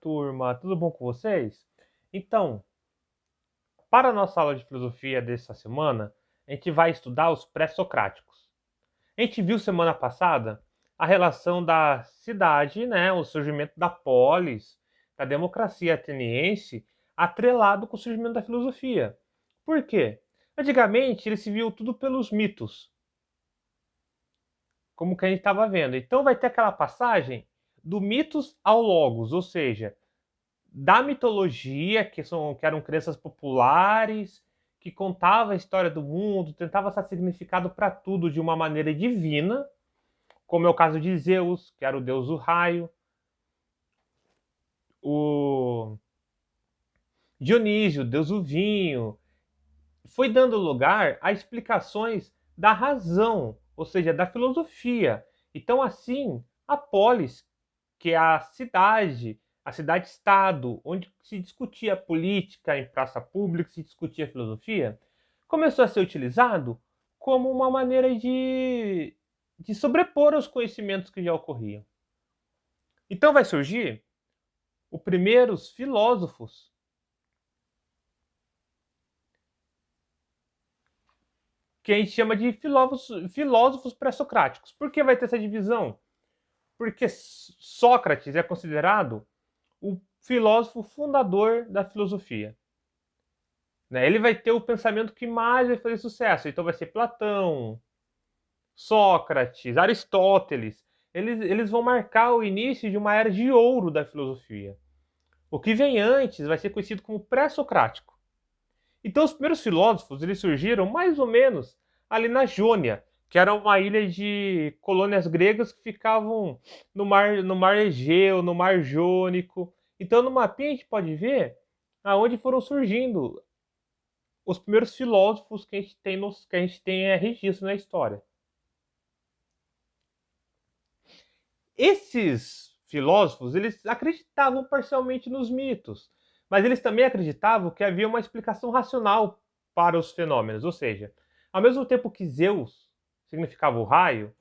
Turma, tudo bom com vocês? Então, para a nossa aula de filosofia dessa semana, a gente vai estudar os pré-socráticos. A gente viu semana passada a relação da cidade, né, o surgimento da polis, da democracia ateniense, atrelado com o surgimento da filosofia. Por quê? Antigamente, ele se viu tudo pelos mitos, como que a gente estava vendo. Então vai ter aquela passagem do mitos ao logos, ou seja, da mitologia, que eram crenças populares, que contava a história do mundo, tentava dar significado para tudo de uma maneira divina, como é o caso de Zeus, que era o deus do raio, o Dionísio, deus do vinho, foi dando lugar a explicações da razão, ou seja, da filosofia. Então, assim, a polis, que é a cidade-estado, onde se discutia política em praça pública, se discutia filosofia, começou a ser utilizado como uma maneira de sobrepor os conhecimentos que já ocorriam. Então vai surgir os primeiros filósofos que a gente chama de filósofos pré-socráticos. Por que vai ter essa divisão? Porque Sócrates é considerado o filósofo fundador da filosofia. Né? Ele vai ter o pensamento que mais vai fazer sucesso. Então vai ser Platão, Sócrates, Aristóteles. Eles vão marcar o início de uma era de ouro da filosofia. O que vem antes vai ser conhecido como pré-socrático. Então os primeiros filósofos eles surgiram mais ou menos ali na Jônia, que era uma ilha de colônias gregas que ficavam no mar Egeu, no mar Jônico. Então no mapinha a gente pode ver aonde foram surgindo os primeiros filósofos que a gente tem registro na história. Esses filósofos, eles acreditavam parcialmente nos mitos, mas eles também acreditavam que havia uma explicação racional para os fenômenos, ou seja, ao mesmo tempo que Zeus significava o raio,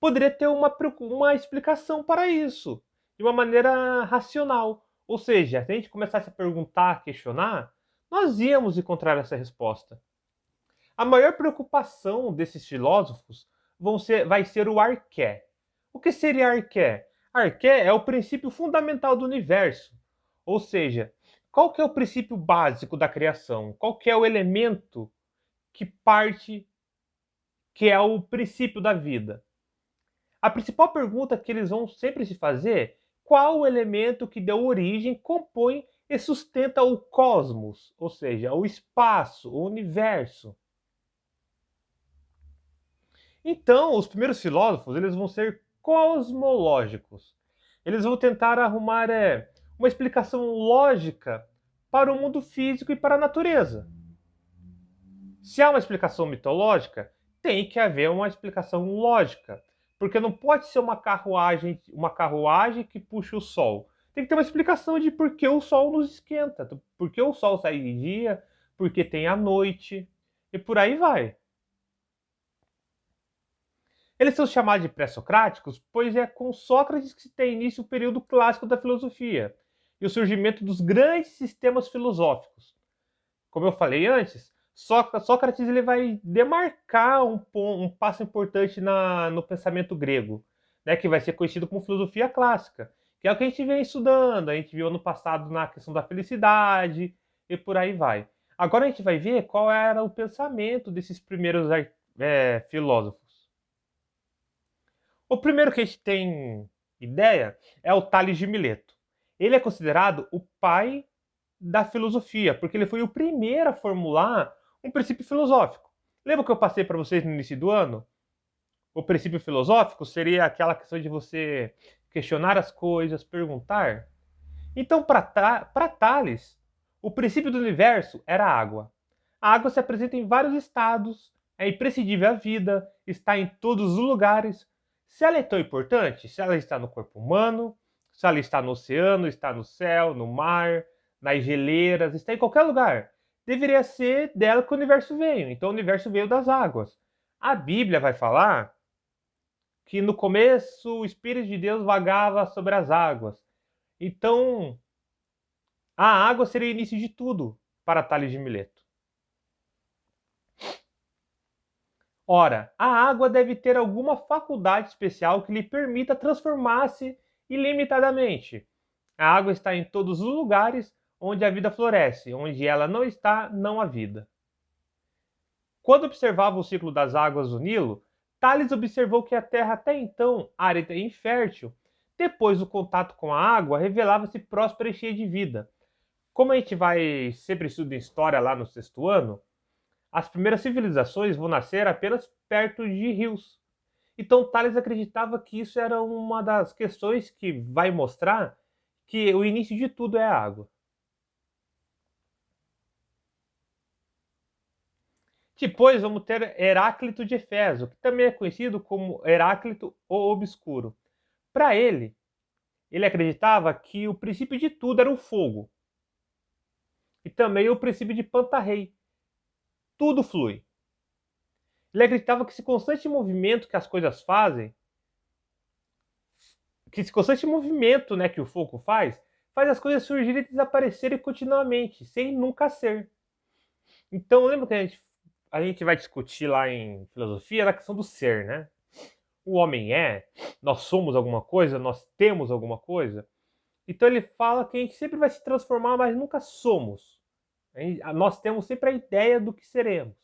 poderia ter uma explicação para isso, de uma maneira racional. Ou seja, se a gente começasse a perguntar, a questionar, nós íamos encontrar essa resposta. A maior preocupação desses filósofos vai ser o arqué. O que seria arqué? Arqué é o princípio fundamental do universo. Ou seja, qual que é o princípio básico da criação? Qual que é o elemento que parte, que é o princípio da vida? A principal pergunta que eles vão sempre se fazer: qual o elemento que deu origem, compõe e sustenta o cosmos, ou seja, o espaço, o universo? Então, os primeiros filósofos eles vão ser cosmológicos. Eles vão tentar arrumar uma explicação lógica para o mundo físico e para a natureza. Se há uma explicação mitológica, tem que haver uma explicação lógica, porque não pode ser uma carruagem que puxa o sol. Tem que ter uma explicação de por que o sol nos esquenta, por que o sol sai de dia, por que tem a noite e por aí vai. Eles são chamados de pré-socráticos, pois é com Sócrates que se tem início o período clássico da filosofia e o surgimento dos grandes sistemas filosóficos. Como eu falei antes, Sócrates ele vai demarcar um passo importante no pensamento grego, né, que vai ser conhecido como filosofia clássica, que é o que a gente vem estudando. A gente viu ano passado na questão da felicidade e por aí vai. Agora a gente vai ver qual era o pensamento desses primeiros filósofos. O primeiro que a gente tem ideia é o Tales de Mileto. Ele é considerado o pai da filosofia, porque ele foi o primeiro a formular um princípio filosófico. Lembra que eu passei para vocês no início do ano? O princípio filosófico seria aquela questão de você questionar as coisas, perguntar. Então, para Tales, o princípio do universo era a água. A água se apresenta em vários estados, é imprescindível à vida, está em todos os lugares. Se ela é tão importante, se ela está no corpo humano, se ela está no oceano, está no céu, no mar, nas geleiras, está em qualquer lugar, deveria ser dela que o universo veio. Então o universo veio das águas. A Bíblia vai falar que no começo o Espírito de Deus vagava sobre as águas. Então, a água seria o início de tudo para Tales de Mileto. Ora, a água deve ter alguma faculdade especial que lhe permita transformar-se ilimitadamente. A água está em todos os lugares onde a vida floresce, onde ela não está, não há vida. Quando observava o ciclo das águas do Nilo, Tales observou que a terra até então árida e infértil, depois do contato com a água, revelava-se próspera e cheia de vida. Como a gente vai sempre estudar história lá no sexto ano, as primeiras civilizações vão nascer apenas perto de rios. Então Tales acreditava que isso era uma das questões que vai mostrar que o início de tudo é a água. Depois vamos ter Heráclito de Éfeso, que também é conhecido como Heráclito o Obscuro. Para ele acreditava que o princípio de tudo era o fogo. E também o princípio de Pantarrei. Tudo flui. Ele acreditava que esse constante movimento que as coisas fazem, que esse constante movimento, né, que o fogo faz as coisas surgirem e desaparecerem continuamente, sem nunca ser. Então, lembra que a gente vai discutir lá em filosofia na questão do ser, né? O homem é, nós somos alguma coisa, nós temos alguma coisa. Então ele fala que a gente sempre vai se transformar, mas nunca somos. Nós temos sempre a ideia do que seremos.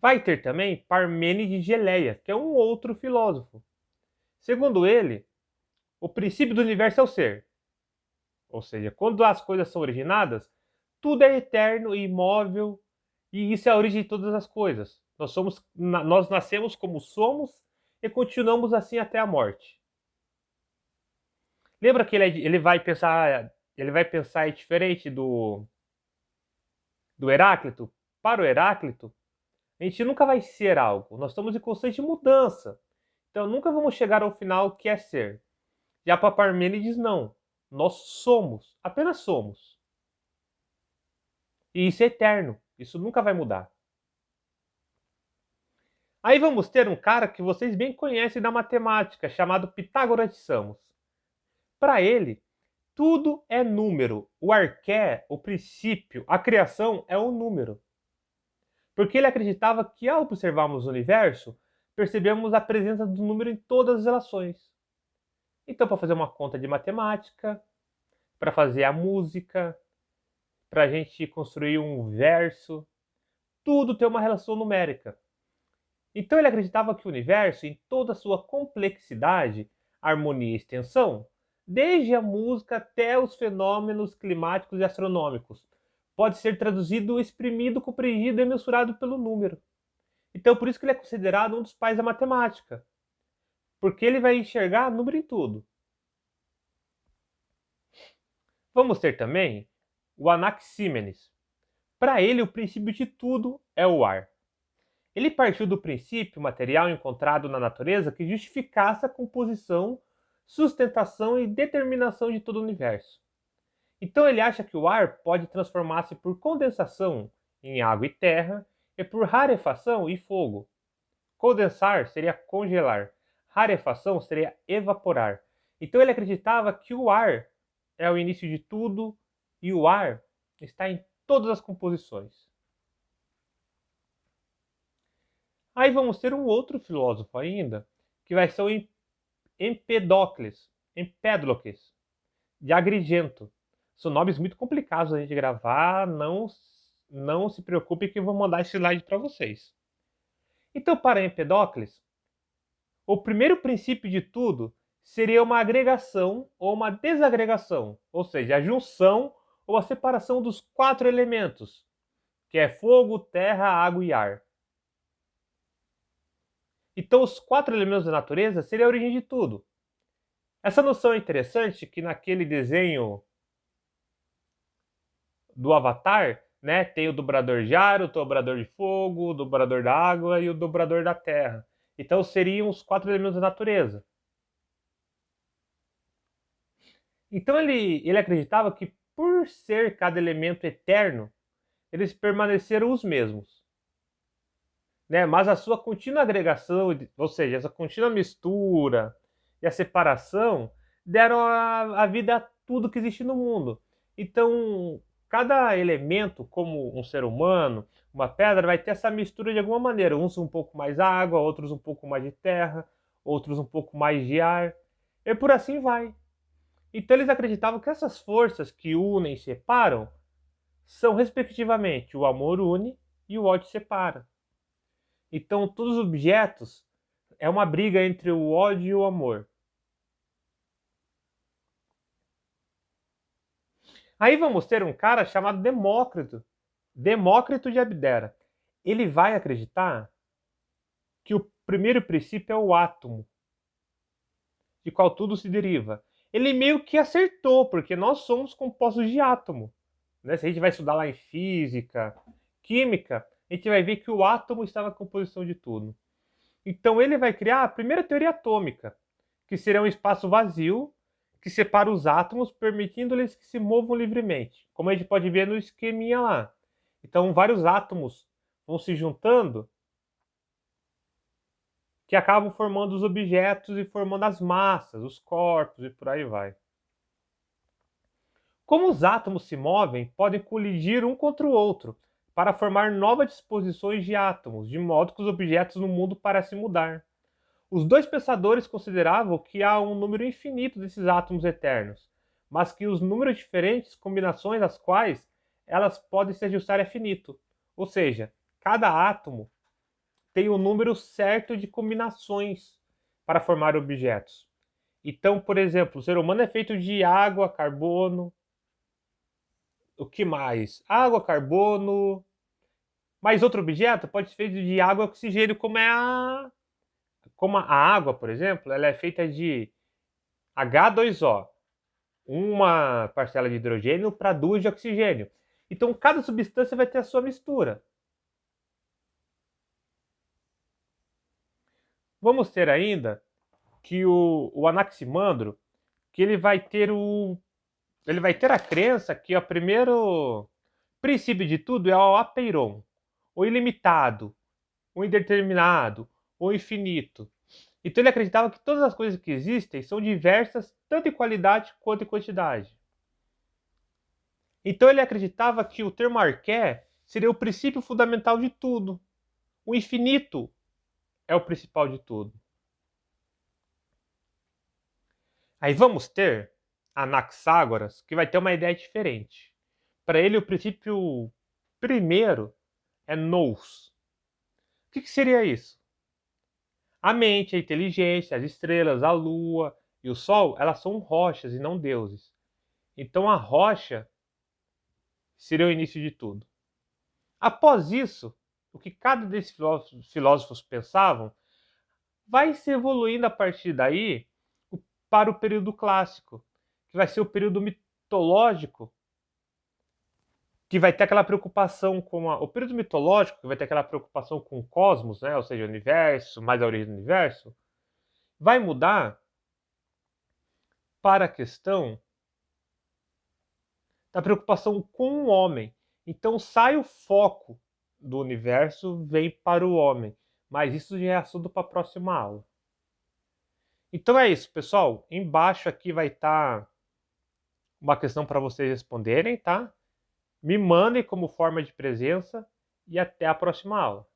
Vai ter também Parmênides de Geleia, que é um outro filósofo. Segundo ele, o princípio do universo é o ser. Ou seja, quando as coisas são originadas, tudo é eterno e imóvel, e isso é a origem de todas as coisas. Nós nascemos como somos e continuamos assim até a morte. Lembra que ele vai pensar diferente do Heráclito? Para o Heráclito, a gente nunca vai ser algo. Nós estamos em constante mudança. Então nunca vamos chegar ao final que é ser. Já para Parmênides, não. Nós somos, apenas somos. E isso é eterno. Isso nunca vai mudar. Aí vamos ter um cara que vocês bem conhecem da matemática, chamado Pitágoras de Samos. Para ele, tudo é número. O arqué, o princípio, a criação é um número. Porque ele acreditava que ao observarmos o universo, percebemos a presença do número em todas as relações. Então, para fazer uma conta de matemática, para fazer a música, para a gente construir um verso, tudo tem uma relação numérica. Então ele acreditava que o universo, em toda a sua complexidade, harmonia e extensão, desde a música até os fenômenos climáticos e astronômicos, pode ser traduzido, exprimido, compreendido e mensurado pelo número. Então por isso que ele é considerado um dos pais da matemática, porque ele vai enxergar número em tudo. Vamos ter também o Anaxímenes. Para ele, o princípio de tudo é o ar. Ele partiu do princípio material encontrado na natureza que justificasse a composição, sustentação e determinação de todo o universo. Então ele acha que o ar pode transformar-se por condensação em água e terra e por rarefação em fogo. Condensar seria congelar, rarefação seria evaporar. Então ele acreditava que o ar é o início de tudo e o ar está em todas as composições. Aí vamos ter um outro filósofo ainda, que vai ser o Empédocles, de Agrigento. São nomes muito complicados a gente gravar, não se preocupe que eu vou mandar esse slide para vocês. Então, para Empédocles, o primeiro princípio de tudo seria uma agregação ou uma desagregação, ou seja, a junção ou a separação dos 4 elementos, que é fogo, terra, água e ar. Então, os 4 elementos da natureza seriam a origem de tudo. Essa noção é interessante que naquele desenho do Avatar, né, tem o dobrador de ar, o dobrador de fogo, o dobrador da água e o dobrador da terra. Então seriam os 4 elementos da natureza. Então ele acreditava que por ser cada elemento eterno, eles permaneceram os mesmos. Né? Mas a sua contínua agregação, ou seja, essa contínua mistura e a separação deram a vida a tudo que existe no mundo. Então, cada elemento, como um ser humano, uma pedra, vai ter essa mistura de alguma maneira. Uns um pouco mais água, outros um pouco mais de terra, outros um pouco mais de ar, e por assim vai. Então eles acreditavam que essas forças que unem e separam são, respectivamente, o amor une e o ódio separa. Então todos os objetos é uma briga entre o ódio e o amor. Aí vamos ter um cara chamado Demócrito, Demócrito de Abdera. Ele vai acreditar que o primeiro princípio é o átomo, de qual tudo se deriva. Ele meio que acertou, porque nós somos compostos de átomo. Né? Se a gente vai estudar lá em física, química, a gente vai ver que o átomo está na composição de tudo. Então ele vai criar a primeira teoria atômica, que será um espaço vazio que separa os átomos, permitindo-lhes que se movam livremente, como a gente pode ver no esqueminha lá. Então vários átomos vão se juntando, que acabam formando os objetos e formando as massas, os corpos e por aí vai. Como os átomos se movem, podem colidir um contra o outro para formar novas disposições de átomos, de modo que os objetos no mundo parecem mudar. Os dois pensadores consideravam que há um número infinito desses átomos eternos, mas que os números diferentes, combinações das quais elas podem se ajustar é finito. Ou seja, cada átomo tem um número certo de combinações para formar objetos. Então, por exemplo, o ser humano é feito de água, carbono. O que mais? Água, carbono. Mais outro objeto pode ser feito de água e oxigênio, como a água, por exemplo, ela é feita de H2O, uma parcela de hidrogênio para duas de oxigênio. Então, cada substância vai ter a sua mistura. Vamos ter ainda que o Anaximandro, que ele vai ter a crença que o primeiro princípio de tudo é o apeiron, o ilimitado, o indeterminado, o infinito. Então ele acreditava que todas as coisas que existem são diversas, tanto em qualidade quanto em quantidade. Então ele acreditava que o termo arqué seria o princípio fundamental de tudo. O infinito é o principal de tudo. Aí vamos ter Anaxágoras, que vai ter uma ideia diferente. Para ele, o princípio primeiro é nous. O que seria isso? A mente, a inteligência, as estrelas, a lua e o sol, elas são rochas e não deuses. Então a rocha seria o início de tudo. Após isso, o que cada desses filósofos pensavam vai se evoluindo a partir daí para o período clássico, que vai ser o período mitológico, que vai ter aquela preocupação com o período mitológico, que vai ter aquela preocupação com o cosmos, né? Ou seja, o universo, mais a origem do universo, vai mudar para a questão da preocupação com o homem. Então sai o foco do universo, vem para o homem. Mas isso já é assunto para a próxima aula. Então é isso, pessoal. Embaixo aqui vai estar uma questão para vocês responderem, tá? Me mandem como forma de presença e até a próxima aula.